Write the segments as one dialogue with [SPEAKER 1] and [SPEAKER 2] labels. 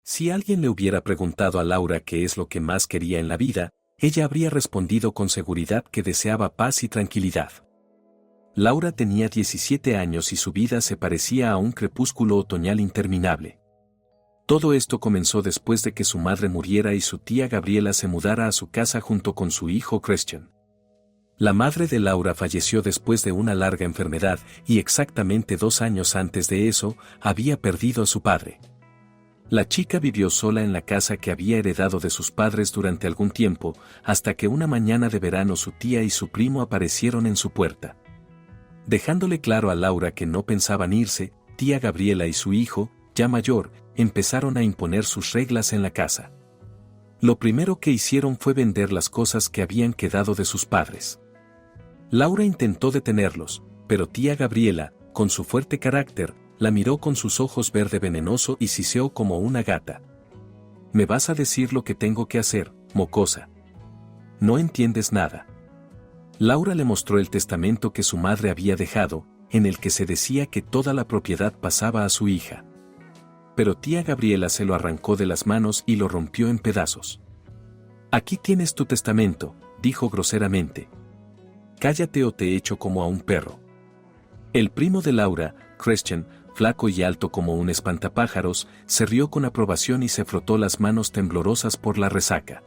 [SPEAKER 1] Si alguien le hubiera preguntado a Laura qué es lo que más quería en la vida, ella habría respondido con seguridad que deseaba paz y tranquilidad. Laura tenía 17 años y su vida se parecía a un crepúsculo otoñal interminable. Todo esto comenzó después de que su madre muriera y su tía Gabriela se mudara a su casa junto con su hijo Christian. La madre de Laura falleció después de una larga enfermedad y exactamente 2 años antes de eso, había perdido a su padre. La chica vivió sola en la casa que había heredado de sus padres durante algún tiempo, hasta que una mañana de verano su tía y su primo aparecieron en su puerta. Dejándole claro a Laura que no pensaban irse, tía Gabriela y su hijo, ya mayor, empezaron a imponer sus reglas en la casa. Lo primero que hicieron fue vender las cosas que habían quedado de sus padres. Laura intentó detenerlos, pero tía Gabriela, con su fuerte carácter, la miró con sus ojos verde venenoso y siseó como una gata. «¿Me vas a decir lo que tengo que hacer, mocosa? No entiendes nada». Laura le mostró el testamento que su madre había dejado, en el que se decía que toda la propiedad pasaba a su hija. Pero tía Gabriela se lo arrancó de las manos y lo rompió en pedazos. «Aquí tienes tu testamento», dijo groseramente. «Cállate o te echo como a un perro». El primo de Laura, Christian, flaco y alto como un espantapájaros, se rió con aprobación y se frotó las manos temblorosas por la resaca.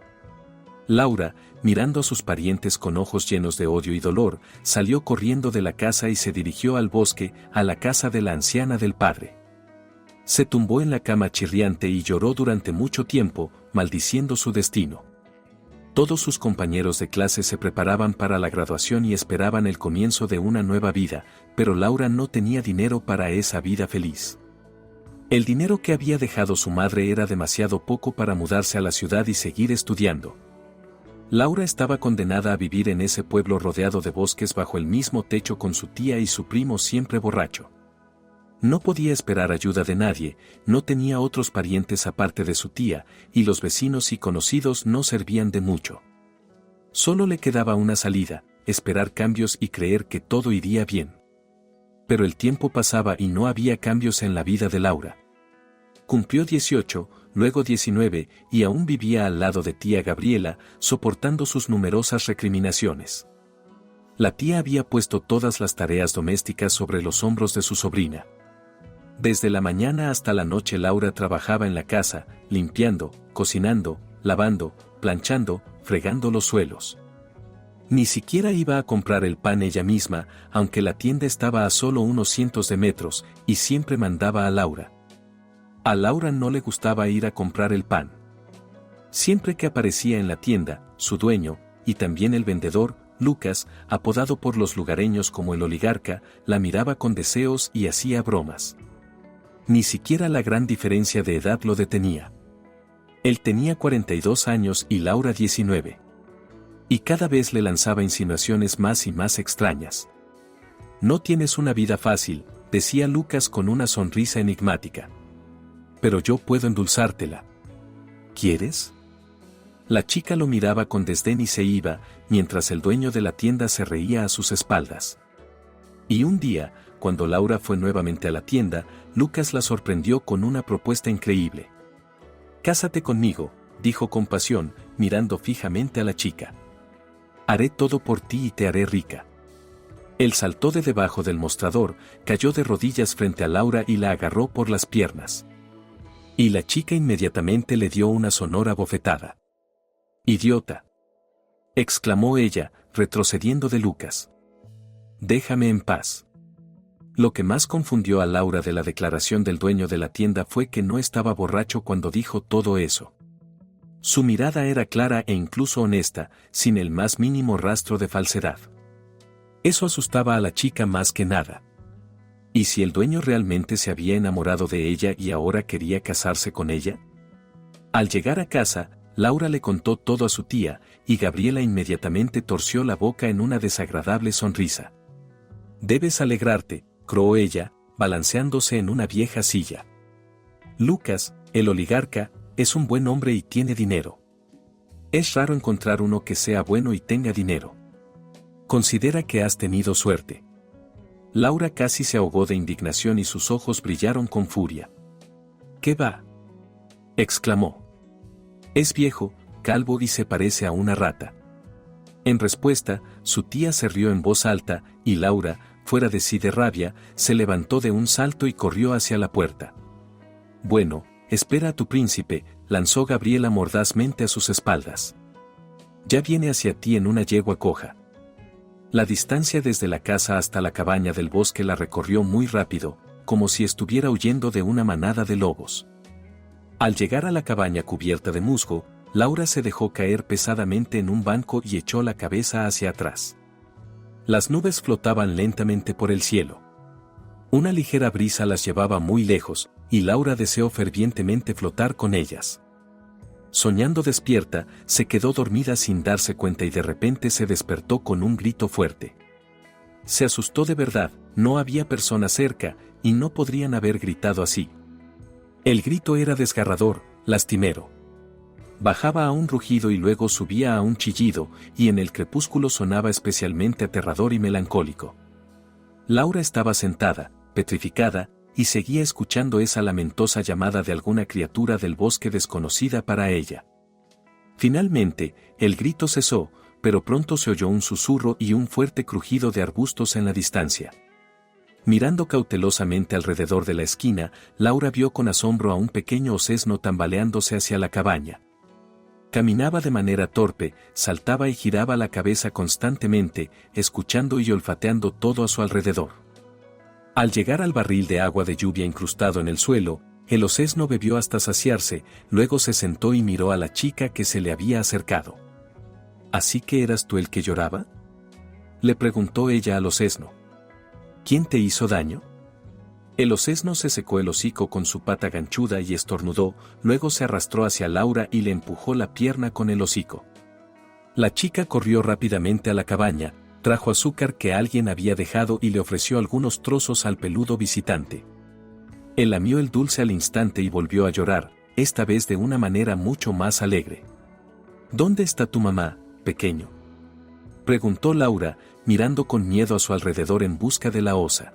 [SPEAKER 1] Laura, mirando a sus parientes con ojos llenos de odio y dolor, salió corriendo de la casa y se dirigió al bosque, a la casa de la anciana del padre. Se tumbó en la cama chirriante y lloró durante mucho tiempo, maldiciendo su destino. Todos sus compañeros de clase se preparaban para la graduación y esperaban el comienzo de una nueva vida, pero Laura no tenía dinero para esa vida feliz. El dinero que había dejado su madre era demasiado poco para mudarse a la ciudad y seguir estudiando. Laura estaba condenada a vivir en ese pueblo rodeado de bosques bajo el mismo techo con su tía y su primo siempre borracho. No podía esperar ayuda de nadie, no tenía otros parientes aparte de su tía, y los vecinos y conocidos no servían de mucho. Solo le quedaba una salida, esperar cambios y creer que todo iría bien. Pero el tiempo pasaba y no había cambios en la vida de Laura. Cumplió 18, luego 19, y aún vivía al lado de tía Gabriela, soportando sus numerosas recriminaciones. La tía había puesto todas las tareas domésticas sobre los hombros de su sobrina. Desde la mañana hasta la noche Laura trabajaba en la casa, limpiando, cocinando, lavando, planchando, fregando los suelos. Ni siquiera iba a comprar el pan ella misma, aunque la tienda estaba a solo unos cientos de metros, y siempre mandaba a Laura. A Laura no le gustaba ir a comprar el pan. Siempre que aparecía en la tienda, su dueño, y también el vendedor, Lucas, apodado por los lugareños como el oligarca, la miraba con deseos y hacía bromas. Ni siquiera la gran diferencia de edad lo detenía. Él tenía 42 años y Laura 19. Y cada vez le lanzaba insinuaciones más y más extrañas. «No tienes una vida fácil», decía Lucas con una sonrisa enigmática. «Pero yo puedo endulzártela. ¿Quieres?». La chica lo miraba con desdén y se iba, mientras el dueño de la tienda se reía a sus espaldas. Y un día, cuando Laura fue nuevamente a la tienda, Lucas la sorprendió con una propuesta increíble. «Cásate conmigo», dijo con pasión, mirando fijamente a la chica. «Haré todo por ti y te haré rica». Él saltó de debajo del mostrador, cayó de rodillas frente a Laura y la agarró por las piernas. Y la chica inmediatamente le dio una sonora bofetada. «¡Idiota!», exclamó ella, retrocediendo de Lucas. «Déjame en paz». Lo que más confundió a Laura de la declaración del dueño de la tienda fue que no estaba borracho cuando dijo todo eso. Su mirada era clara e incluso honesta, sin el más mínimo rastro de falsedad. Eso asustaba a la chica más que nada. ¿Y si el dueño realmente se había enamorado de ella y ahora quería casarse con ella? Al llegar a casa, Laura le contó todo a su tía, y Gabriela inmediatamente torció la boca en una desagradable sonrisa. «Debes alegrarte», croó ella, balanceándose en una vieja silla. «Lucas, el oligarca, es un buen hombre y tiene dinero. Es raro encontrar uno que sea bueno y tenga dinero. Considera que has tenido suerte». Laura casi se ahogó de indignación y sus ojos brillaron con furia. «¿Qué va? exclamó. Es viejo, calvo y se parece a una rata. En respuesta, su tía se rió en voz alta, y Laura, fuera de sí de rabia, se levantó de un salto y corrió hacia la puerta. Bueno, espera a tu príncipe, lanzó Gabriela mordazmente a sus espaldas. Ya viene hacia ti en una yegua coja. La distancia desde la casa hasta la cabaña del bosque la recorrió muy rápido, como si estuviera huyendo de una manada de lobos. Al llegar a la cabaña cubierta de musgo, Laura se dejó caer pesadamente en un banco y echó la cabeza hacia atrás. Las nubes flotaban lentamente por el cielo. Una ligera brisa las llevaba muy lejos, y Laura deseó fervientemente flotar con ellas. Soñando despierta, se quedó dormida sin darse cuenta y de repente se despertó con un grito fuerte. Se asustó de verdad, no había persona cerca, y no podrían haber gritado así. El grito era desgarrador, lastimero. Bajaba a un rugido y luego subía a un chillido, y en el crepúsculo sonaba especialmente aterrador y melancólico. Laura estaba sentada, petrificada, y seguía escuchando esa lamentosa llamada de alguna criatura del bosque desconocida para ella. Finalmente, el grito cesó, pero pronto se oyó un susurro y un fuerte crujido de arbustos en la distancia. Mirando cautelosamente alrededor de la esquina, Laura vio con asombro a un pequeño osesno tambaleándose hacia la cabaña. Caminaba de manera torpe, saltaba y giraba la cabeza constantemente, escuchando y olfateando todo a su alrededor. Al llegar al barril de agua de lluvia incrustado en el suelo, el osesno bebió hasta saciarse, luego se sentó y miró a la chica que se le había acercado. ¿Así que eras tú el que lloraba?, le preguntó ella al osesno. ¿Quién te hizo daño? El osesno se secó el hocico con su pata ganchuda y estornudó, luego se arrastró hacia Laura y le empujó la pierna con el hocico. La chica corrió rápidamente a la cabaña, trajo azúcar que alguien había dejado y le ofreció algunos trozos al peludo visitante. Él lamió el dulce al instante y volvió a llorar, esta vez de una manera mucho más alegre. ¿Dónde está tu mamá, pequeño?, preguntó Laura, mirando con miedo a su alrededor en busca de la osa.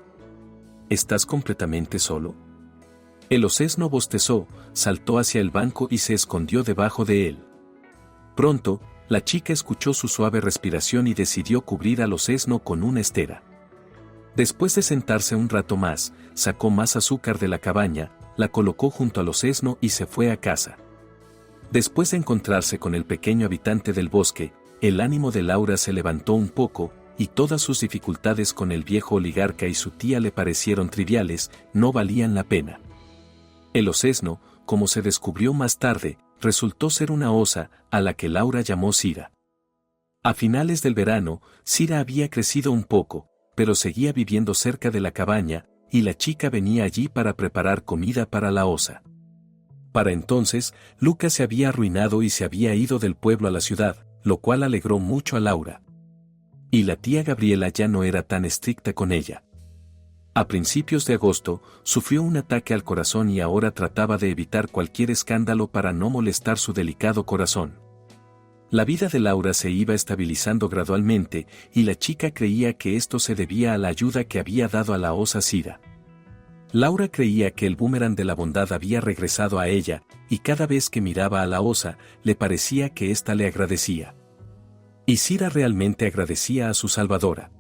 [SPEAKER 1] ¿Estás completamente solo? El osesno bostezó, saltó hacia el banco y se escondió debajo de él. Pronto, la chica escuchó su suave respiración y decidió cubrir al osesno con una estera. Después de sentarse un rato más, sacó más azúcar de la cabaña, la colocó junto al osesno y se fue a casa. Después de encontrarse con el pequeño habitante del bosque, el ánimo de Laura se levantó un poco, y todas sus dificultades con el viejo oligarca y su tía le parecieron triviales, no valían la pena. El osesno, como se descubrió más tarde, resultó ser una osa, a la que Laura llamó Cira. A finales del verano, Cira había crecido un poco, pero seguía viviendo cerca de la cabaña, y la chica venía allí para preparar comida para la osa. Para entonces, Lucas se había arruinado y se había ido del pueblo a la ciudad, lo cual alegró mucho a Laura. Y la tía Gabriela ya no era tan estricta con ella. A principios de agosto, sufrió un ataque al corazón y ahora trataba de evitar cualquier escándalo para no molestar su delicado corazón. La vida de Laura se iba estabilizando gradualmente, y la chica creía que esto se debía a la ayuda que había dado a la osa Cira. Laura creía que el boomerang de la bondad había regresado a ella, y cada vez que miraba a la osa, le parecía que ésta le agradecía. Y Cira realmente agradecía a su salvadora.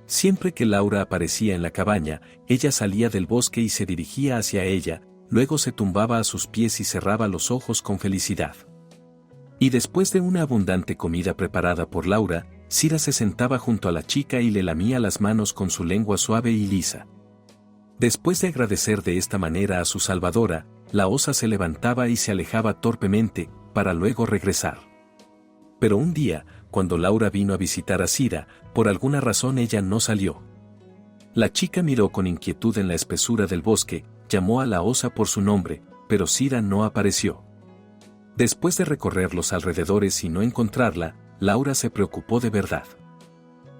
[SPEAKER 1] Siempre que Laura aparecía en la cabaña, ella salía del bosque y se dirigía hacia ella, luego se tumbaba a sus pies y cerraba los ojos con felicidad. Y después de una abundante comida preparada por Laura, Cira se sentaba junto a la chica y le lamía las manos con su lengua suave y lisa. Después de agradecer de esta manera a su salvadora, la osa se levantaba y se alejaba torpemente, para luego regresar. Pero un día, cuando Laura vino a visitar a Cira, por alguna razón ella no salió. La chica miró con inquietud en la espesura del bosque, llamó a la osa por su nombre, pero Cira no apareció. Después de recorrer los alrededores y no encontrarla, Laura se preocupó de verdad.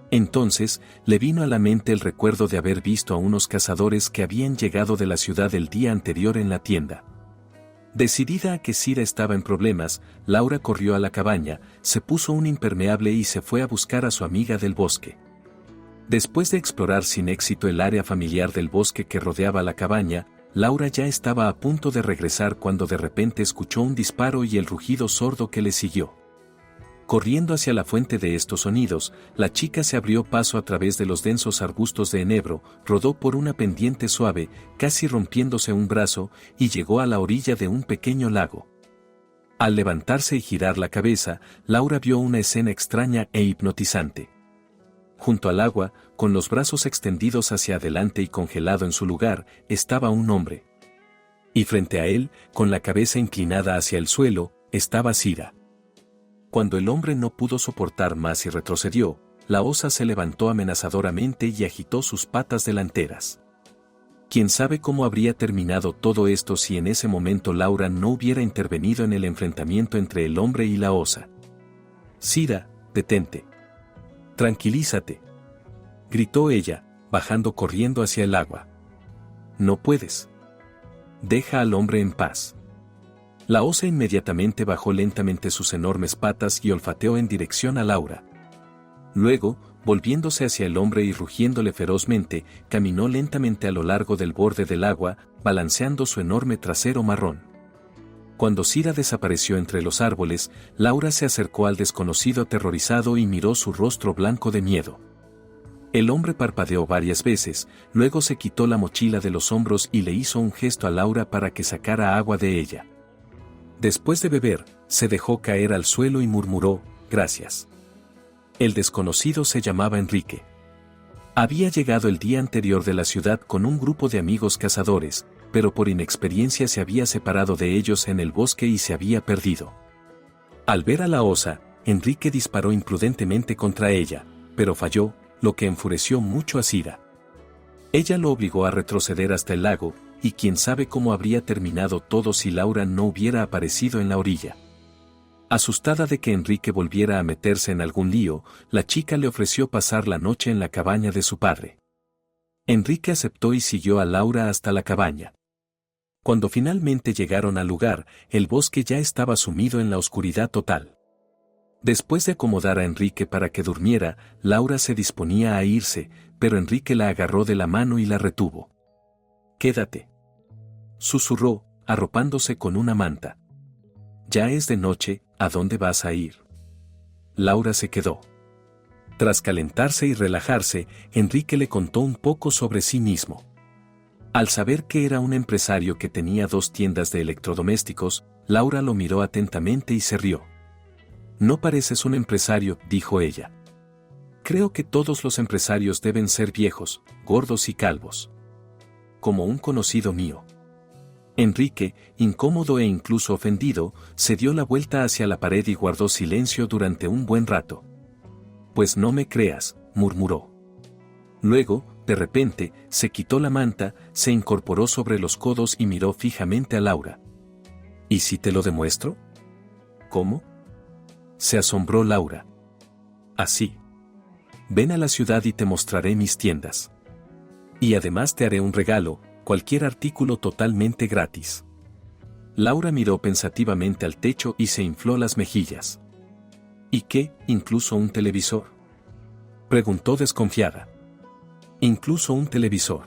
[SPEAKER 1] Entonces, le vino a la mente el recuerdo de haber visto a unos cazadores que habían llegado de la ciudad el día anterior en la tienda. Decidida a que Cira estaba en problemas, Laura corrió a la cabaña, se puso un impermeable y se fue a buscar a su amiga del bosque. Después de explorar sin éxito el área familiar del bosque que rodeaba la cabaña, Laura ya estaba a punto de regresar cuando de repente escuchó un disparo y el rugido sordo que le siguió. Corriendo hacia la fuente de estos sonidos, la chica se abrió paso a través de los densos arbustos de enebro, rodó por una pendiente suave, casi rompiéndose un brazo, y llegó a la orilla de un pequeño lago. Al levantarse y girar la cabeza, Laura vio una escena extraña e hipnotizante. Junto al agua, con los brazos extendidos hacia adelante y congelado en su lugar, estaba un hombre. Y frente a él, con la cabeza inclinada hacia el suelo, estaba Sira. Cuando el hombre no pudo soportar más y retrocedió, la osa se levantó amenazadoramente y agitó sus patas delanteras. ¿Quién sabe cómo habría terminado todo esto si en ese momento Laura no hubiera intervenido en el enfrentamiento entre el hombre y la osa? «Sira, detente. Tranquilízate», gritó ella, bajando corriendo hacia el agua. «No puedes. Deja al hombre en paz». La osa inmediatamente bajó lentamente sus enormes patas y olfateó en dirección a Laura. Luego, volviéndose hacia el hombre y rugiéndole ferozmente, caminó lentamente a lo largo del borde del agua, balanceando su enorme trasero marrón. Cuando Sira desapareció entre los árboles, Laura se acercó al desconocido aterrorizado y miró su rostro blanco de miedo. El hombre parpadeó varias veces, luego se quitó la mochila de los hombros y le hizo un gesto a Laura para que sacara agua de ella. Después de beber, se dejó caer al suelo y murmuró, «Gracias». El desconocido se llamaba Enrique. Había llegado el día anterior de la ciudad con un grupo de amigos cazadores, pero por inexperiencia se había separado de ellos en el bosque y se había perdido. Al ver a la osa, Enrique disparó imprudentemente contra ella, pero falló, lo que enfureció mucho a Sira. Ella lo obligó a retroceder hasta el lago, y quién sabe cómo habría terminado todo si Laura no hubiera aparecido en la orilla. Asustada de que Enrique volviera a meterse en algún lío, la chica le ofreció pasar la noche en la cabaña de su padre. Enrique aceptó y siguió a Laura hasta la cabaña. Cuando finalmente llegaron al lugar, el bosque ya estaba sumido en la oscuridad total. Después de acomodar a Enrique para que durmiera, Laura se disponía a irse, pero Enrique la agarró de la mano y la retuvo. «Quédate», susurró, arropándose con una manta. «Ya es de noche, ¿a dónde vas a ir?». Laura se quedó. Tras calentarse y relajarse, Enrique le contó un poco sobre sí mismo. Al saber que era un empresario que tenía 2 tiendas de electrodomésticos, Laura lo miró atentamente y se rió. «No pareces un empresario», dijo ella. «Creo que todos los empresarios deben ser viejos, gordos y calvos. Como un conocido mío». Enrique, incómodo e incluso ofendido, se dio la vuelta hacia la pared y guardó silencio durante un buen rato. «Pues no me creas», murmuró. Luego, de repente, se quitó la manta, se incorporó sobre los codos y miró fijamente a Laura. «¿Y si te lo demuestro?». «¿Cómo?». Se asombró Laura. «Así. Ven a la ciudad y te mostraré mis tiendas. Y además te haré un regalo, cualquier artículo totalmente gratis». Laura miró pensativamente al techo y se infló las mejillas. «¿Y qué, incluso un televisor?», preguntó desconfiada. «Incluso un televisor.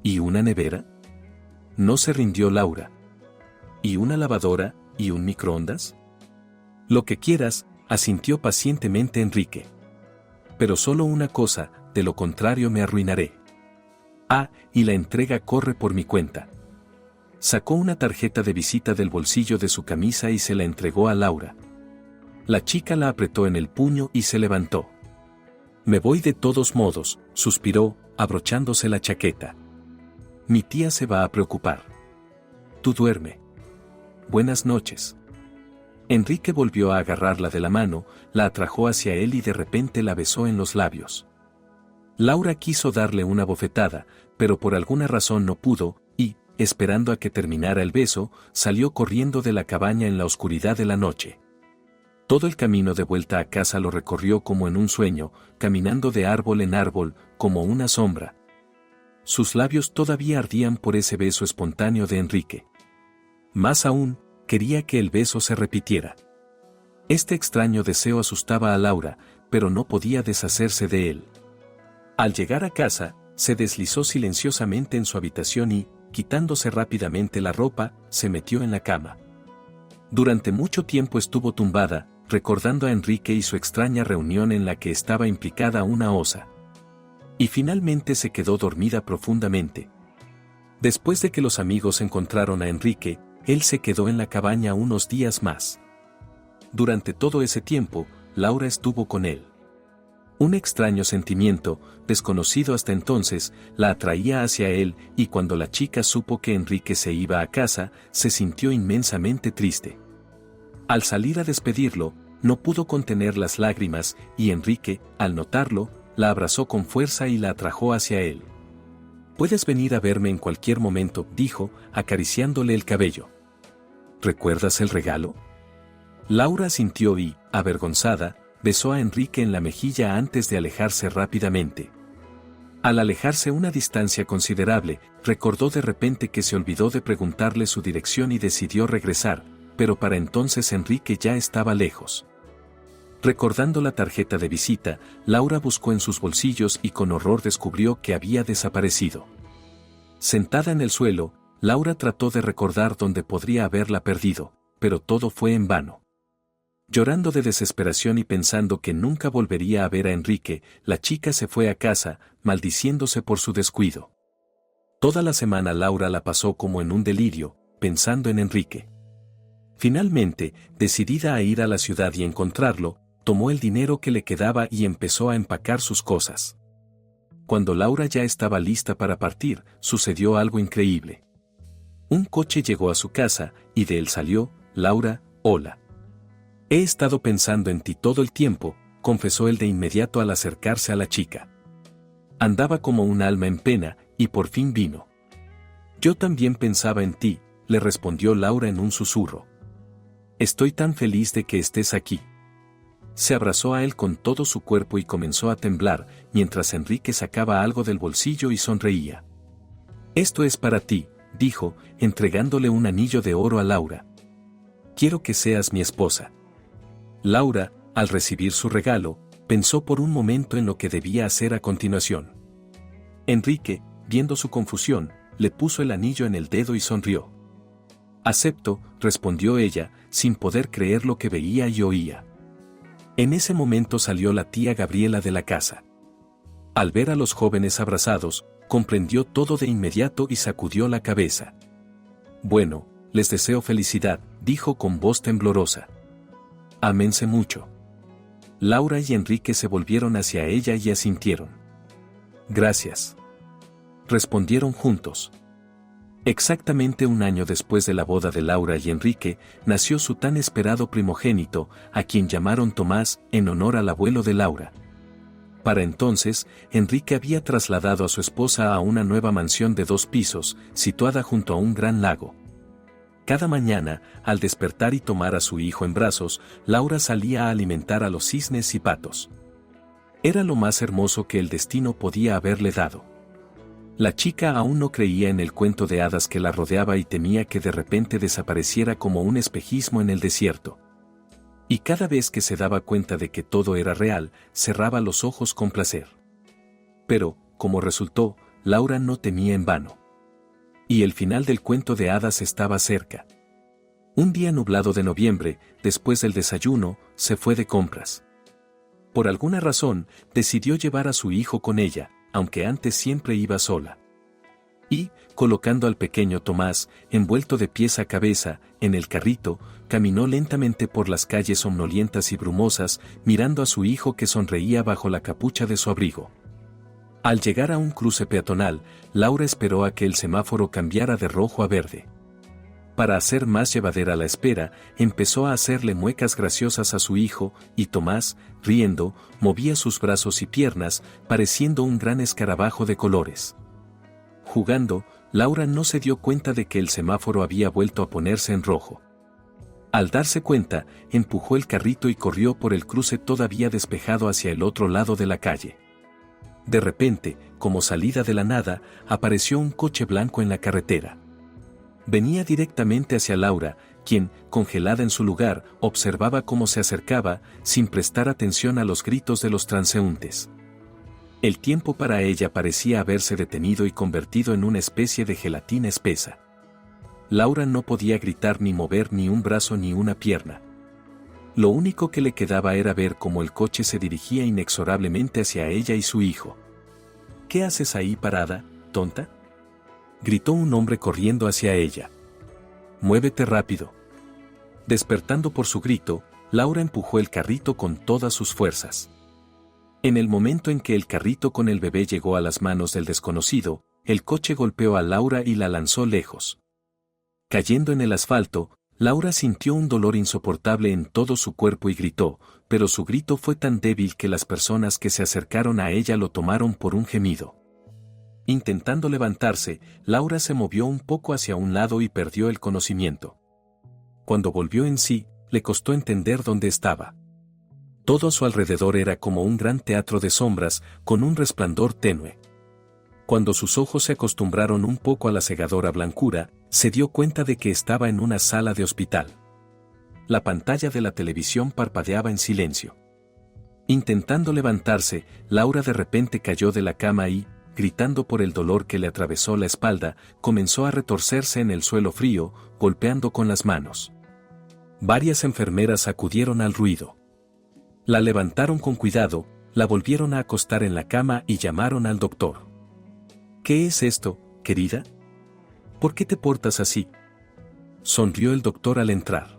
[SPEAKER 1] ¿Y una nevera?». No se rindió Laura. «¿Y una lavadora, y un microondas?». «Lo que quieras», asintió pacientemente Enrique. «Pero solo una cosa, de lo contrario me arruinaré. Ah, y la entrega corre por mi cuenta». Sacó una tarjeta de visita del bolsillo de su camisa y se la entregó a Laura. La chica la apretó en el puño y se levantó. «Me voy de todos modos», suspiró, abrochándose la chaqueta. «Mi tía se va a preocupar. Tú duerme. Buenas noches». Enrique volvió a agarrarla de la mano, la atrajo hacia él y de repente la besó en los labios. Laura quiso darle una bofetada, pero por alguna razón no pudo, y, esperando a que terminara el beso, salió corriendo de la cabaña en la oscuridad de la noche. Todo el camino de vuelta a casa lo recorrió como en un sueño, caminando de árbol en árbol, como una sombra. Sus labios todavía ardían por ese beso espontáneo de Enrique. Más aún, quería que el beso se repitiera. Este extraño deseo asustaba a Laura, pero no podía deshacerse de él. Al llegar a casa, se deslizó silenciosamente en su habitación y, quitándose rápidamente la ropa, se metió en la cama. Durante mucho tiempo estuvo tumbada, recordando a Enrique y su extraña reunión en la que estaba implicada una osa. Y finalmente se quedó dormida profundamente. Después de que los amigos encontraron a Enrique, él se quedó en la cabaña unos días más. Durante todo ese tiempo, Laura estuvo con él. Un extraño sentimiento, desconocido hasta entonces, la atraía hacia él, y cuando la chica supo que Enrique se iba a casa, se sintió inmensamente triste. Al salir a despedirlo, no pudo contener las lágrimas, y Enrique, al notarlo, la abrazó con fuerza y la atrajo hacia él. «Puedes venir a verme en cualquier momento», dijo, acariciándole el cabello. «¿Recuerdas el regalo?». Laura asintió y, avergonzada, besó a Enrique en la mejilla antes de alejarse rápidamente. Al alejarse una distancia considerable, recordó de repente que se olvidó de preguntarle su dirección y decidió regresar, pero para entonces Enrique ya estaba lejos. Recordando la tarjeta de visita, Laura buscó en sus bolsillos y con horror descubrió que había desaparecido. Sentada en el suelo, Laura trató de recordar dónde podría haberla perdido, pero todo fue en vano. Llorando de desesperación y pensando que nunca volvería a ver a Enrique, la chica se fue a casa, maldiciéndose por su descuido. Toda la semana Laura la pasó como en un delirio, pensando en Enrique. Finalmente, decidida a ir a la ciudad y encontrarlo, tomó el dinero que le quedaba y empezó a empacar sus cosas. Cuando Laura ya estaba lista para partir, sucedió algo increíble. Un coche llegó a su casa, y de él salió: «Laura, hola. He estado pensando en ti todo el tiempo», confesó él de inmediato al acercarse a la chica. Andaba como un alma en pena, y por fin vino. «Yo también pensaba en ti», le respondió Laura en un susurro. «Estoy tan feliz de que estés aquí». Se abrazó a él con todo su cuerpo y comenzó a temblar, mientras Enrique sacaba algo del bolsillo y sonreía. «Esto es para ti», dijo, entregándole un anillo de oro a Laura. «Quiero que seas mi esposa». Laura, al recibir su regalo, pensó por un momento en lo que debía hacer a continuación. Enrique, viendo su confusión, le puso el anillo en el dedo y sonrió. «Acepto», respondió ella, sin poder creer lo que veía y oía. En ese momento salió la tía Gabriela de la casa. Al ver a los jóvenes abrazados, comprendió todo de inmediato y sacudió la cabeza. «Bueno, les deseo felicidad», dijo con voz temblorosa. «Ámense mucho». Laura y Enrique se volvieron hacia ella y asintieron. «Gracias», respondieron juntos. Exactamente un año después de la boda de Laura y Enrique, nació su tan esperado primogénito, a quien llamaron Tomás, en honor al abuelo de Laura. Para entonces, Enrique había trasladado a su esposa a una nueva mansión de 2 pisos, situada junto a un gran lago. Cada mañana, al despertar y tomar a su hijo en brazos, Laura salía a alimentar a los cisnes y patos. Era lo más hermoso que el destino podía haberle dado. La chica aún no creía en el cuento de hadas que la rodeaba y temía que de repente desapareciera como un espejismo en el desierto. Y cada vez que se daba cuenta de que todo era real, cerraba los ojos con placer. Pero, como resultó, Laura no temía en vano. Y el final del cuento de hadas estaba cerca. Un día nublado de noviembre, después del desayuno, se fue de compras. Por alguna razón, decidió llevar a su hijo con ella, aunque antes siempre iba sola. Y, colocando al pequeño Tomás, envuelto de pies a cabeza, en el carrito, caminó lentamente por las calles somnolientas y brumosas, mirando a su hijo que sonreía bajo la capucha de su abrigo. Al llegar a un cruce peatonal, Laura esperó a que el semáforo cambiara de rojo a verde. Para hacer más llevadera la espera, empezó a hacerle muecas graciosas a su hijo, y Tomás, riendo, movía sus brazos y piernas, pareciendo un gran escarabajo de colores. Jugando, Laura no se dio cuenta de que el semáforo había vuelto a ponerse en rojo. Al darse cuenta, empujó el carrito y corrió por el cruce todavía despejado hacia el otro lado de la calle. De repente, como salida de la nada, apareció un coche blanco en la carretera. Venía directamente hacia Laura, quien, congelada en su lugar, observaba cómo se acercaba, sin prestar atención a los gritos de los transeúntes. El tiempo para ella parecía haberse detenido y convertido en una especie de gelatina espesa. Laura no podía gritar ni mover ni un brazo ni una pierna. Lo único que le quedaba era ver cómo el coche se dirigía inexorablemente hacia ella y su hijo. ¿Qué haces ahí parada, tonta?, gritó un hombre corriendo hacia ella. Muévete rápido. Despertando por su grito, Laura empujó el carrito con todas sus fuerzas. En el momento en que el carrito con el bebé llegó a las manos del desconocido, el coche golpeó a Laura y la lanzó lejos. Cayendo en el asfalto, Laura sintió un dolor insoportable en todo su cuerpo y gritó, pero su grito fue tan débil que las personas que se acercaron a ella lo tomaron por un gemido. Intentando levantarse, Laura se movió un poco hacia un lado y perdió el conocimiento. Cuando volvió en sí, le costó entender dónde estaba. Todo a su alrededor era como un gran teatro de sombras, con un resplandor tenue. Cuando sus ojos se acostumbraron un poco a la cegadora blancura, se dio cuenta de que estaba en una sala de hospital. La pantalla de la televisión parpadeaba en silencio. Intentando levantarse, Laura de repente cayó de la cama y, gritando por el dolor que le atravesó la espalda, comenzó a retorcerse en el suelo frío, golpeando con las manos. Varias enfermeras acudieron al ruido. La levantaron con cuidado, la volvieron a acostar en la cama y llamaron al doctor. ¿Qué es esto, querida? ¿Por qué te portas así?, sonrió el doctor al entrar.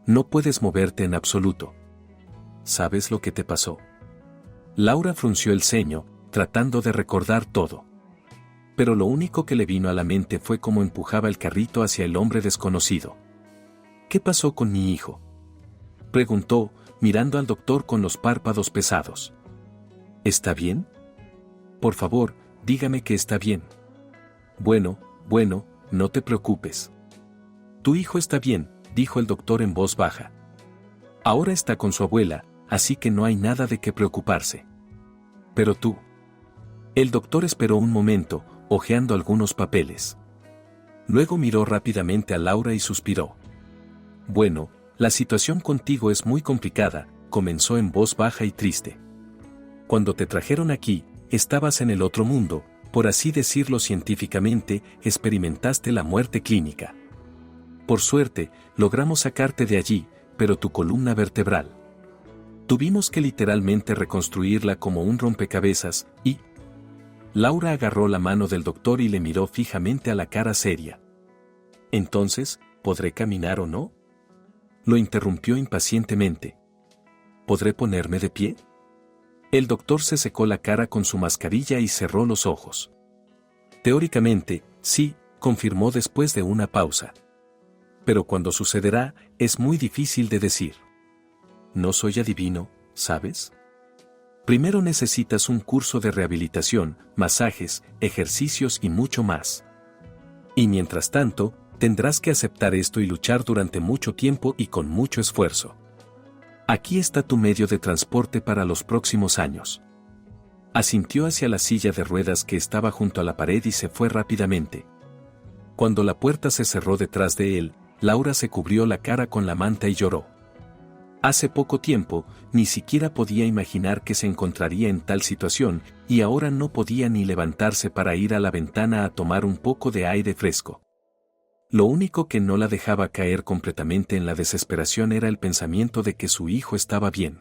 [SPEAKER 1] No puedes moverte en absoluto. ¿Sabes lo que te pasó? Laura frunció el ceño, tratando de recordar todo. Pero lo único que le vino a la mente fue cómo empujaba el carrito hacia el hombre desconocido. ¿Qué pasó con mi hijo?, preguntó, mirando al doctor con los párpados pesados. ¿Está bien? Por favor, dígame que está bien. Bueno, no te preocupes. Tu hijo está bien, dijo el doctor en voz baja. Ahora está con su abuela, así que no hay nada de qué preocuparse. Pero tú. El doctor esperó un momento, hojeando algunos papeles. Luego miró rápidamente a Laura y suspiró. Bueno, la situación contigo es muy complicada, comenzó en voz baja y triste. Cuando te trajeron aquí, estabas en el otro mundo, por así decirlo científicamente, experimentaste la muerte clínica. Por suerte, logramos sacarte de allí, pero tu columna vertebral. Tuvimos que literalmente reconstruirla como un rompecabezas, y... Laura agarró la mano del doctor y le miró fijamente a la cara seria. Entonces, ¿podré caminar o no?, lo interrumpió impacientemente. ¿Podré ponerme de pie? El doctor se secó la cara con su mascarilla y cerró los ojos. Teóricamente, sí, confirmó después de una pausa. Pero cuando sucederá, es muy difícil de decir. No soy adivino, ¿sabes? Primero necesitas un curso de rehabilitación, masajes, ejercicios y mucho más. Y mientras tanto, tendrás que aceptar esto y luchar durante mucho tiempo y con mucho esfuerzo. Aquí está tu medio de transporte para los próximos años. Asintió hacia la silla de ruedas que estaba junto a la pared y se fue rápidamente. Cuando la puerta se cerró detrás de él, Laura se cubrió la cara con la manta y lloró. Hace poco tiempo, ni siquiera podía imaginar que se encontraría en tal situación, y ahora no podía ni levantarse para ir a la ventana a tomar un poco de aire fresco. Lo único que no la dejaba caer completamente en la desesperación era el pensamiento de que su hijo estaba bien.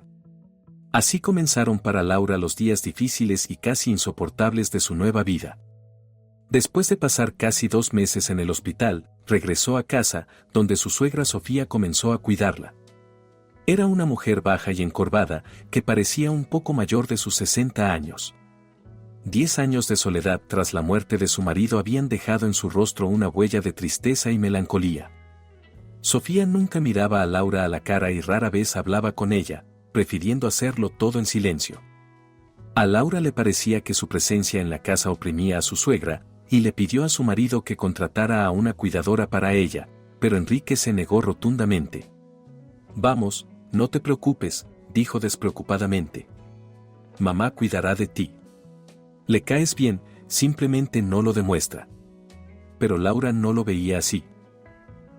[SPEAKER 1] Así comenzaron para Laura los días difíciles y casi insoportables de su nueva vida. Después de pasar casi 2 meses en el hospital, regresó a casa, donde su suegra Sofía comenzó a cuidarla. Era una mujer baja y encorvada, que parecía un poco mayor de sus 60 años. 10 años de soledad tras la muerte de su marido habían dejado en su rostro una huella de tristeza y melancolía. Sofía nunca miraba a Laura a la cara y rara vez hablaba con ella, prefiriendo hacerlo todo en silencio. A Laura le parecía que su presencia en la casa oprimía a su suegra, y le pidió a su marido que contratara a una cuidadora para ella, pero Enrique se negó rotundamente. Vamos, no te preocupes, dijo despreocupadamente. Mamá cuidará de ti. Le caes bien, simplemente no lo demuestra. Pero Laura no lo veía así.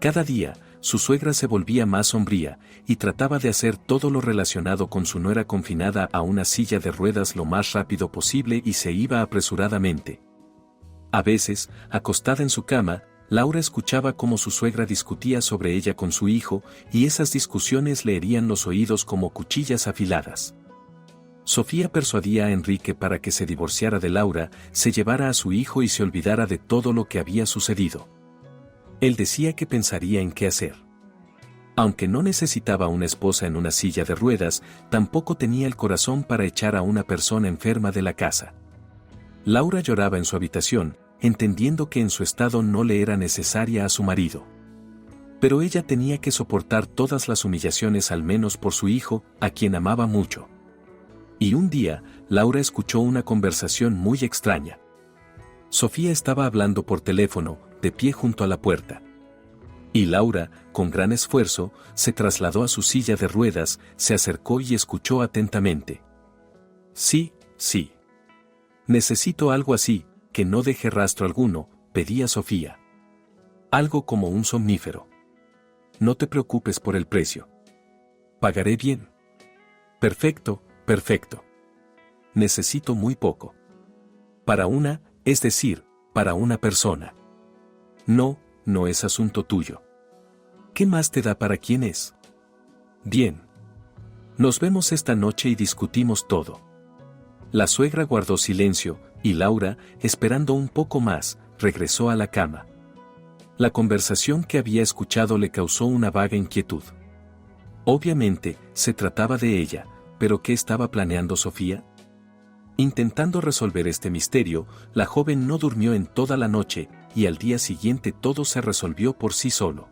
[SPEAKER 1] Cada día, su suegra se volvía más sombría, y trataba de hacer todo lo relacionado con su nuera confinada a una silla de ruedas lo más rápido posible y se iba apresuradamente. A veces, acostada en su cama, Laura escuchaba cómo su suegra discutía sobre ella con su hijo, y esas discusiones le herían los oídos como cuchillas afiladas. Sofía persuadía a Enrique para que se divorciara de Laura, se llevara a su hijo y se olvidara de todo lo que había sucedido. Él decía que pensaría en qué hacer. Aunque no necesitaba una esposa en una silla de ruedas, tampoco tenía el corazón para echar a una persona enferma de la casa. Laura lloraba en su habitación, entendiendo que en su estado no le era necesaria a su marido. Pero ella tenía que soportar todas las humillaciones al menos por su hijo, a quien amaba mucho. Y un día, Laura escuchó una conversación muy extraña. Sofía estaba hablando por teléfono, de pie junto a la puerta. Y Laura, con gran esfuerzo, se trasladó a su silla de ruedas, se acercó y escuchó atentamente. Sí, sí. Necesito algo así, que no deje rastro alguno, pedía Sofía. Algo como un somnífero. No te preocupes por el precio. Pagaré bien. Perfecto, perfecto. Necesito muy poco. Para una persona. No, no es asunto tuyo. ¿Qué más te da para quién es? Bien. Nos vemos esta noche y discutimos todo. La suegra guardó silencio, y Laura, esperando un poco más, regresó a la cama. La conversación que había escuchado le causó una vaga inquietud. Obviamente, se trataba de ella, pero ¿qué estaba planeando Sofía? Intentando resolver este misterio, la joven no durmió en toda la noche, y al día siguiente todo se resolvió por sí solo.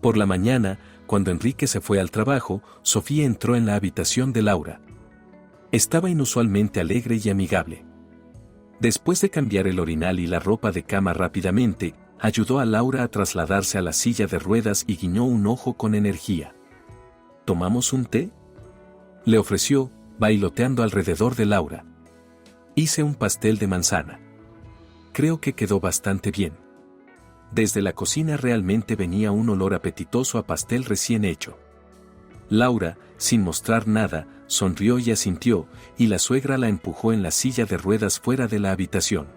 [SPEAKER 1] Por la mañana, cuando Enrique se fue al trabajo, Sofía entró en la habitación de Laura. Estaba inusualmente alegre y amigable. Después de cambiar el orinal y la ropa de cama rápidamente, ayudó a Laura a trasladarse a la silla de ruedas y guiñó un ojo con energía. ¿Tomamos un té?, le ofreció, bailoteando alrededor de Laura. Hice un pastel de manzana. Creo que quedó bastante bien. Desde la cocina realmente venía un olor apetitoso a pastel recién hecho. Laura, sin mostrar nada, sonrió y asintió, y la suegra la empujó en la silla de ruedas fuera de la habitación.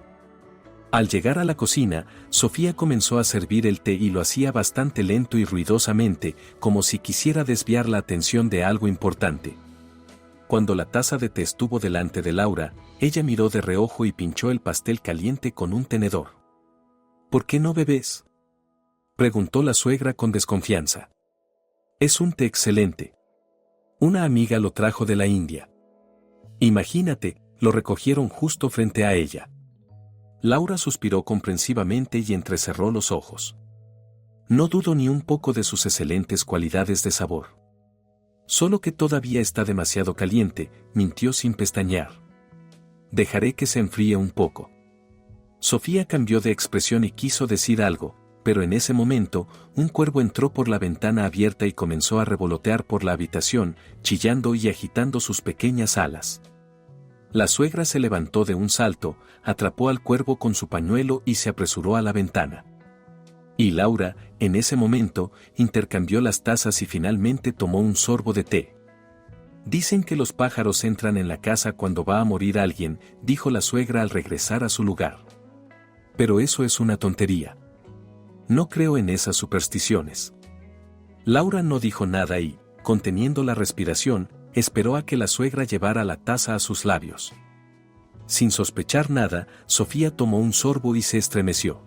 [SPEAKER 1] Al llegar a la cocina, Sofía comenzó a servir el té y lo hacía bastante lento y ruidosamente, como si quisiera desviar la atención de algo importante. Cuando la taza de té estuvo delante de Laura, ella miró de reojo y pinchó el pastel caliente con un tenedor. ¿Por qué no bebes?, preguntó la suegra con desconfianza. Es un té excelente. Una amiga lo trajo de la India. Imagínate, lo recogieron justo frente a ella. Laura suspiró comprensivamente y entrecerró los ojos. No dudo ni un poco de sus excelentes cualidades de sabor. Solo que todavía está demasiado caliente, mintió sin pestañear. Dejaré que se enfríe un poco. Sofía cambió de expresión y quiso decir algo, pero en ese momento, un cuervo entró por la ventana abierta y comenzó a revolotear por la habitación, chillando y agitando sus pequeñas alas. La suegra se levantó de un salto, atrapó al cuervo con su pañuelo y se apresuró a la ventana. Y Laura, en ese momento, intercambió las tazas y finalmente tomó un sorbo de té. Dicen que los pájaros entran en la casa cuando va a morir alguien, dijo la suegra al regresar a su lugar. Pero eso es una tontería. No creo en esas supersticiones. Laura no dijo nada y, conteniendo la respiración, esperó a que la suegra llevara la taza a sus labios. Sin sospechar nada, Sofía tomó un sorbo y se estremeció.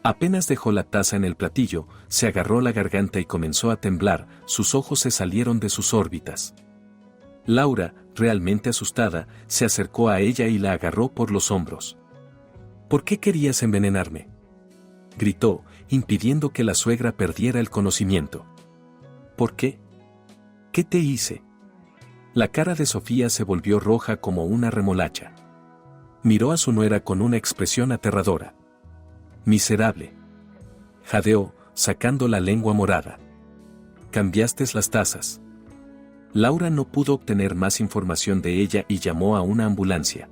[SPEAKER 1] Apenas dejó la taza en el platillo, se agarró la garganta y comenzó a temblar, sus ojos se salieron de sus órbitas. Laura, realmente asustada, se acercó a ella y la agarró por los hombros. ¿Por qué querías envenenarme?, gritó, impidiendo que la suegra perdiera el conocimiento. ¿Por qué? ¿Qué te hice? La cara de Sofía se volvió roja como una remolacha. Miró a su nuera con una expresión aterradora. Miserable, jadeó, sacando la lengua morada. Cambiaste las tazas. Laura no pudo obtener más información de ella y llamó a una ambulancia.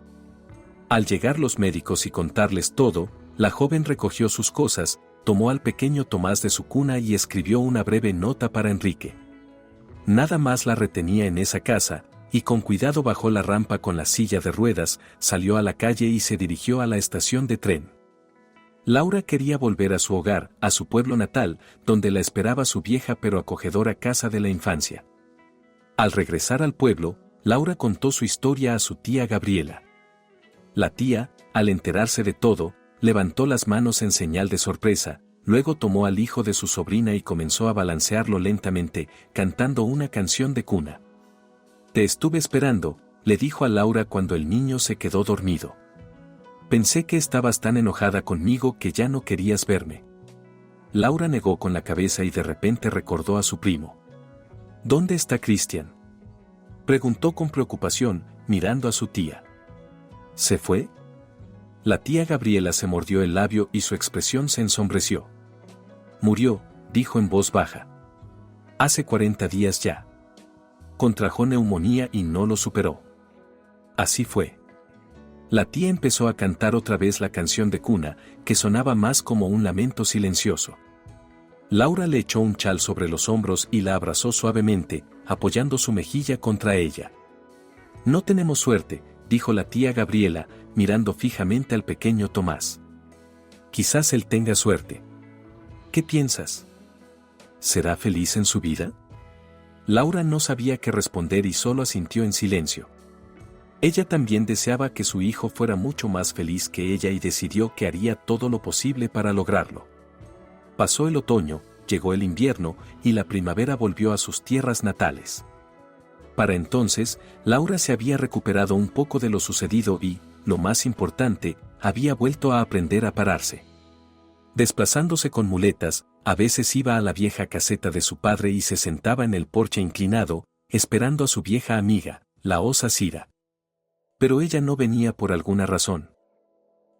[SPEAKER 1] Al llegar los médicos y contarles todo, la joven recogió sus cosas, tomó al pequeño Tomás de su cuna y escribió una breve nota para Enrique. Nada más la retenía en esa casa, y con cuidado bajó la rampa con la silla de ruedas, salió a la calle y se dirigió a la estación de tren. Laura quería volver a su hogar, a su pueblo natal, donde la esperaba su vieja pero acogedora casa de la infancia. Al regresar al pueblo, Laura contó su historia a su tía Gabriela. La tía, al enterarse de todo, levantó las manos en señal de sorpresa, luego tomó al hijo de su sobrina y comenzó a balancearlo lentamente, cantando una canción de cuna. «Te estuve esperando», le dijo a Laura cuando el niño se quedó dormido. «Pensé que estabas tan enojada conmigo que ya no querías verme». Laura negó con la cabeza y de repente recordó a su primo. «¿Dónde está Cristian?», preguntó con preocupación, mirando a su tía. «¿Se fue?». La tía Gabriela se mordió el labio y su expresión se ensombreció. «Murió», dijo en voz baja. «Hace 40 días ya. Contrajo neumonía y no lo superó». Así fue. La tía empezó a cantar otra vez la canción de cuna, que sonaba más como un lamento silencioso. Laura le echó un chal sobre los hombros y la abrazó suavemente, apoyando su mejilla contra ella. «No tenemos suerte», dijo la tía Gabriela, mirando fijamente al pequeño Tomás. «Quizás él tenga suerte». «¿Qué piensas? ¿Será feliz en su vida?». Laura no sabía qué responder y solo asintió en silencio. Ella también deseaba que su hijo fuera mucho más feliz que ella y decidió que haría todo lo posible para lograrlo. Pasó el otoño, llegó el invierno y la primavera volvió a sus tierras natales. Para entonces, Laura se había recuperado un poco de lo sucedido y, lo más importante, había vuelto a aprender a pararse. Desplazándose con muletas, a veces iba a la vieja caseta de su padre y se sentaba en el porche inclinado, esperando a su vieja amiga, la osa Cira. Pero ella no venía por alguna razón.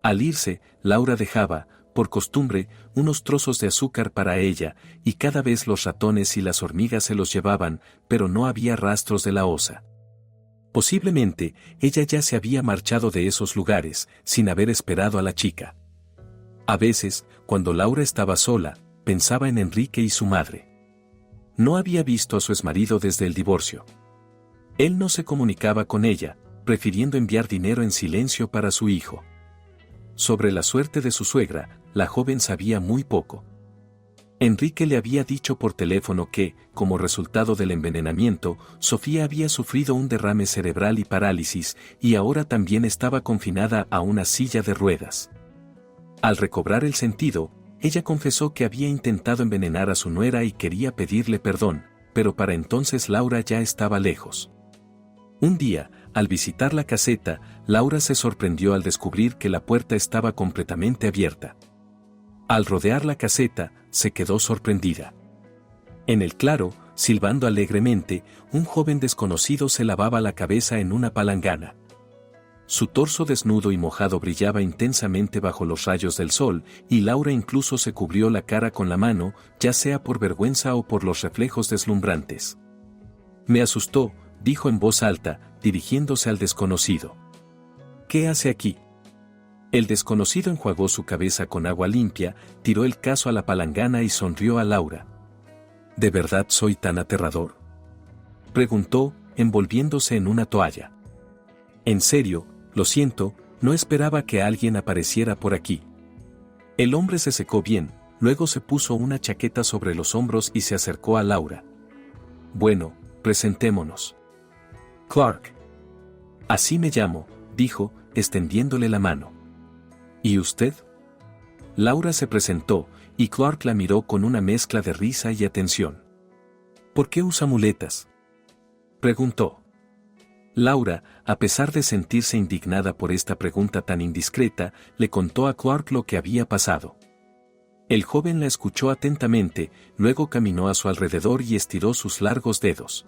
[SPEAKER 1] Al irse, Laura dejaba, por costumbre, unos trozos de azúcar para ella, y cada vez los ratones y las hormigas se los llevaban, pero no había rastros de la osa. Posiblemente, ella ya se había marchado de esos lugares, sin haber esperado a la chica. A veces, cuando Laura estaba sola, pensaba en Enrique y su madre. No había visto a su exmarido desde el divorcio. Él no se comunicaba con ella, prefiriendo enviar dinero en silencio para su hijo. Sobre la suerte de su suegra, la joven sabía muy poco. Enrique le había dicho por teléfono que, como resultado del envenenamiento, Sofía había sufrido un derrame cerebral y parálisis, y ahora también estaba confinada a una silla de ruedas. Al recobrar el sentido, ella confesó que había intentado envenenar a su nuera y quería pedirle perdón, pero para entonces Laura ya estaba lejos. Un día, al visitar la caseta, Laura se sorprendió al descubrir que la puerta estaba completamente abierta. Al rodear la caseta, se quedó sorprendida. En el claro, silbando alegremente, un joven desconocido se lavaba la cabeza en una palangana. Su torso desnudo y mojado brillaba intensamente bajo los rayos del sol, y Laura incluso se cubrió la cara con la mano, ya sea por vergüenza o por los reflejos deslumbrantes. «Me asustó», dijo en voz alta, dirigiéndose al desconocido. «¿Qué hace aquí?». El desconocido enjuagó su cabeza con agua limpia, tiró el cazo a la palangana y sonrió a Laura. «¿De verdad soy tan aterrador?», preguntó, envolviéndose en una toalla. «En serio, lo siento, no esperaba que alguien apareciera por aquí». El hombre se secó bien, luego se puso una chaqueta sobre los hombros y se acercó a Laura. «Bueno, presentémonos. Clark». «Así me llamo», dijo, extendiéndole la mano. «¿Y usted?». Laura se presentó, y Clark la miró con una mezcla de risa y atención. «¿Por qué usa muletas?», preguntó. Laura, a pesar de sentirse indignada por esta pregunta tan indiscreta, le contó a Clark lo que había pasado. El joven la escuchó atentamente, luego caminó a su alrededor y estiró sus largos dedos.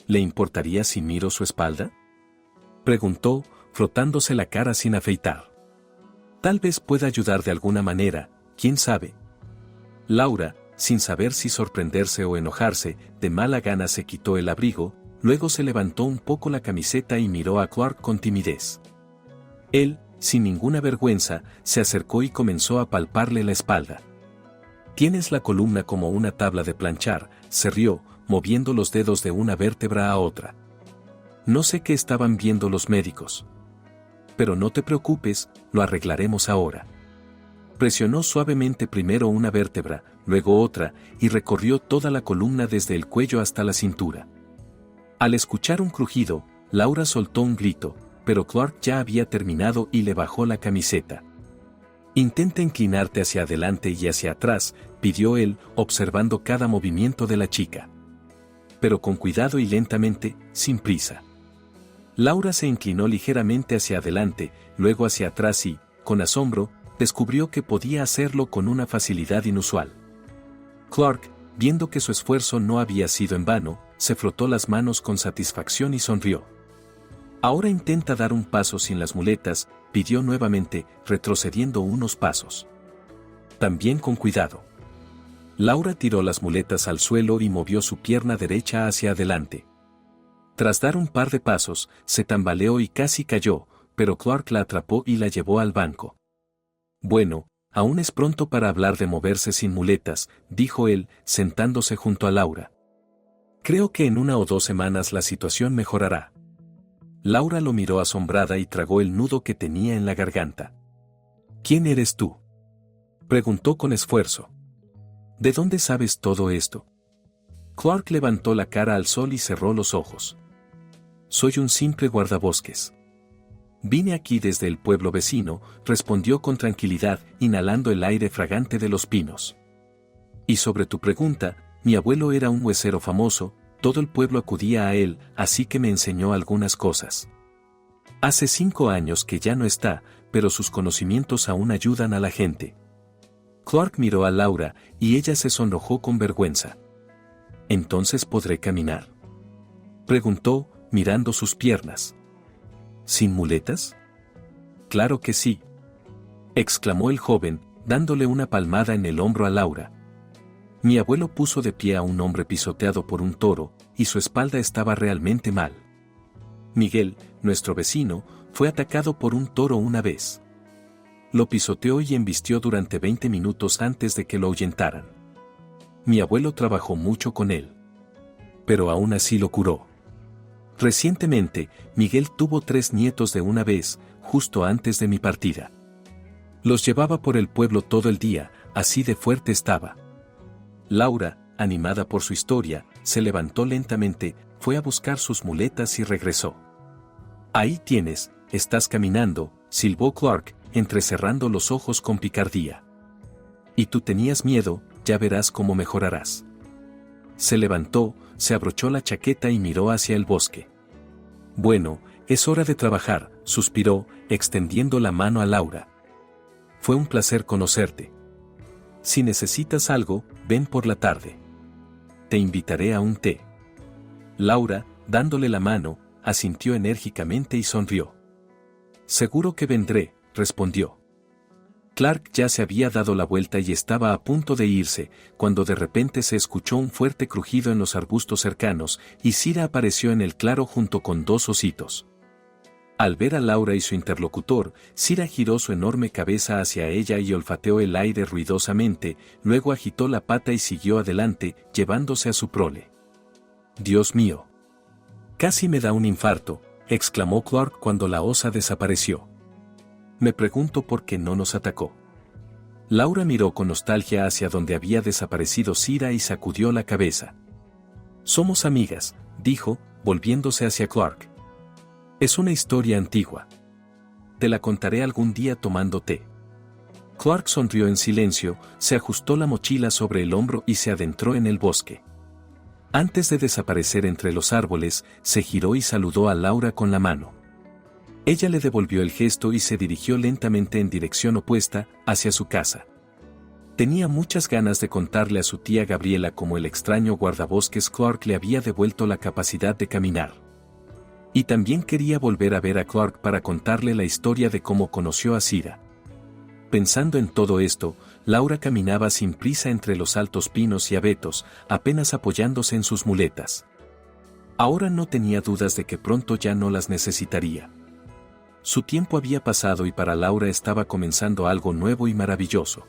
[SPEAKER 1] «¿Le importaría si miro su espalda?», preguntó, frotándose la cara sin afeitar. «Tal vez pueda ayudar de alguna manera, quién sabe». Laura, sin saber si sorprenderse o enojarse, de mala gana se quitó el abrigo, luego se levantó un poco la camiseta y miró a Clark con timidez. Él, sin ninguna vergüenza, se acercó y comenzó a palparle la espalda. Tienes la columna como una tabla de planchar, se rió, moviendo los dedos de una vértebra a otra. No sé qué estaban viendo los médicos. Pero no te preocupes, lo arreglaremos ahora. Presionó suavemente primero una vértebra, luego otra, y recorrió toda la columna desde el cuello hasta la cintura. Al escuchar un crujido, Laura soltó un grito, pero Clark ya había terminado y le bajó la camiseta. Intenta inclinarte hacia adelante y hacia atrás, pidió él, observando cada movimiento de la chica. Pero con cuidado y lentamente, sin prisa. Laura se inclinó ligeramente hacia adelante, luego hacia atrás y, con asombro, descubrió que podía hacerlo con una facilidad inusual. Clark, viendo que su esfuerzo no había sido en vano, se frotó las manos con satisfacción y sonrió. Ahora intenta dar un paso sin las muletas, pidió nuevamente, retrocediendo unos pasos. También con cuidado. Laura tiró las muletas al suelo y movió su pierna derecha hacia adelante. Tras dar un par de pasos, se tambaleó y casi cayó, pero Clark la atrapó y la llevó al banco. Bueno, aún es pronto para hablar de moverse sin muletas, dijo él, sentándose junto a Laura. Creo que en 1 o 2 semanas la situación mejorará. Laura lo miró asombrada y tragó el nudo que tenía en la garganta. ¿Quién eres tú?, preguntó con esfuerzo. ¿De dónde sabes todo esto? Clark levantó la cara al sol y cerró los ojos. Soy un simple guardabosques. Vine aquí desde el pueblo vecino, respondió con tranquilidad, inhalando el aire fragante de los pinos. Y sobre tu pregunta, mi abuelo era un huesero famoso, todo el pueblo acudía a él, así que me enseñó algunas cosas. Hace 5 años que ya no está, pero sus conocimientos aún ayudan a la gente. Clark miró a Laura, y ella se sonrojó con vergüenza. ¿Entonces podré caminar?, preguntó, mirando sus piernas. ¿Sin muletas? Claro que sí, exclamó el joven, dándole una palmada en el hombro a Laura. Mi abuelo puso de pie a un hombre pisoteado por un toro, y su espalda estaba realmente mal. Miguel, nuestro vecino, fue atacado por un toro una vez. Lo pisoteó y embistió durante 20 minutos antes de que lo ahuyentaran. Mi abuelo trabajó mucho con él. Pero aún así lo curó. Recientemente, Miguel tuvo 3 nietos de una vez, justo antes de mi partida. Los llevaba por el pueblo todo el día, así de fuerte estaba. Laura, animada por su historia, se levantó lentamente, fue a buscar sus muletas y regresó. Ahí tienes, estás caminando, silbó Clark, entrecerrando los ojos con picardía. Y tú tenías miedo, ya verás cómo mejorarás. Se levantó, se abrochó la chaqueta y miró hacia el bosque. Bueno, es hora de trabajar, suspiró, extendiendo la mano a Laura. Fue un placer conocerte. Si necesitas algo, ven por la tarde. Te invitaré a un té. Laura, dándole la mano, asintió enérgicamente y sonrió. Seguro que vendré, respondió. Clark ya se había dado la vuelta y estaba a punto de irse, cuando de repente se escuchó un fuerte crujido en los arbustos cercanos, y Cira apareció en el claro junto con 2 ositos. Al ver a Laura y su interlocutor, Cira giró su enorme cabeza hacia ella y olfateó el aire ruidosamente, luego agitó la pata y siguió adelante, llevándose a su prole. «Dios mío. Casi me da un infarto», exclamó Clark cuando la osa desapareció. «Me pregunto por qué no nos atacó». Laura miró con nostalgia hacia donde había desaparecido Cira y sacudió la cabeza. «Somos amigas», dijo, volviéndose hacia Clark. «Es una historia antigua. Te la contaré algún día tomando té». Clark sonrió en silencio, se ajustó la mochila sobre el hombro y se adentró en el bosque. Antes de desaparecer entre los árboles, se giró y saludó a Laura con la mano. Ella le devolvió el gesto y se dirigió lentamente en dirección opuesta, hacia su casa. Tenía muchas ganas de contarle a su tía Gabriela cómo el extraño guardabosques Clark le había devuelto la capacidad de caminar. Y también quería volver a ver a Clark para contarle la historia de cómo conoció a Cira. Pensando en todo esto, Laura caminaba sin prisa entre los altos pinos y abetos, apenas apoyándose en sus muletas. Ahora no tenía dudas de que pronto ya no las necesitaría. Su tiempo había pasado y para Laura estaba comenzando algo nuevo y maravilloso.